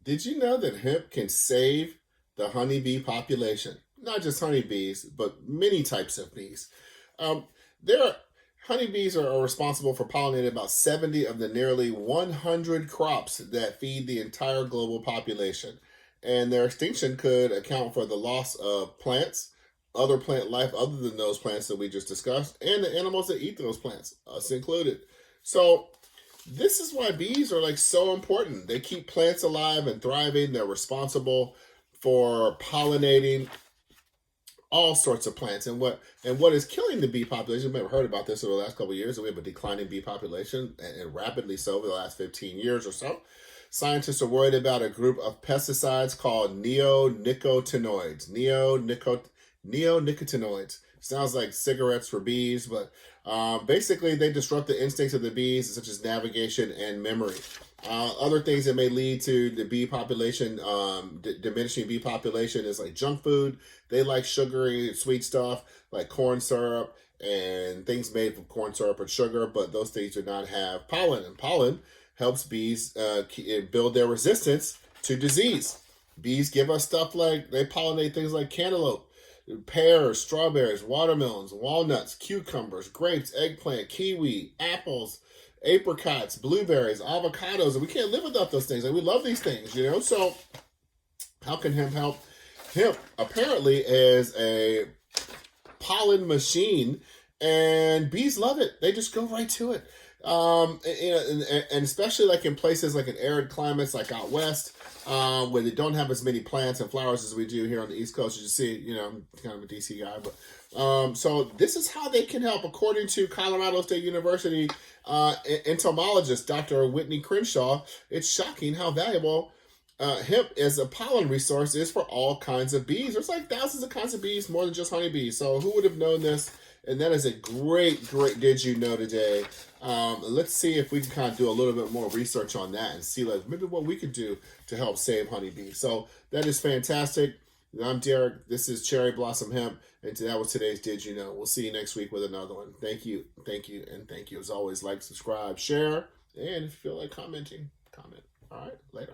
Did you know that hemp can save the honeybee population? Not just honeybees, but many types of bees. Um, there are honeybees are responsible for pollinating about 70 of the nearly 100 crops that feed the entire global population. And their extinction could account for the loss of plants, other plant life other than those plants that we just discussed, and the animals that eat those plants, us included. So this is why bees are like so important. They keep plants alive and thriving. They're responsible for pollinating all sorts of plants. And what is killing the bee population? We've heard about this over the last couple of years. We have a declining bee population, and rapidly so over the last 15 years or so. Scientists are worried about a group of pesticides called neonicotinoids. Sounds like cigarettes for bees, but basically they disrupt the instincts of the bees, such as navigation and memory. Other things that may lead to the bee population, diminishing bee population, is like junk food. They like sugary, sweet stuff like corn syrup and things made from corn syrup and sugar, but those things do not have pollen. And pollen helps bees build their resistance to disease. Bees give us stuff like they pollinate things like cantaloupe, pears, strawberries, watermelons, walnuts, cucumbers, grapes, eggplant, kiwi, apples, apricots, blueberries, avocados. And we can't live without those things. And we love these things, you know? So, how can hemp help? Hemp apparently is a pollen machine, and bees love it. They just go right to it. And especially like in places like in arid climates, like out west, where they don't have as many plants and flowers as we do here on the East Coast. As you see, I'm kind of a DC guy, but so this is how they can help, according to Colorado State University entomologist Dr. Whitney Crenshaw. It's shocking how valuable hemp as a pollen resource is for all kinds of bees. There's like thousands of kinds of bees, more than just honeybees. So who would have known this? And that is a great did you know today. Let's see if we can kind of do a little bit more research on that and see like maybe what we could do to help save honeybees. So that is fantastic. I'm Derek. This is Cherry Blossom Hemp, and that was today's Did You Know. We'll see you next week with another one. Thank you, and thank you. As always, like, subscribe, share, and if you feel like commenting, comment. All right, later.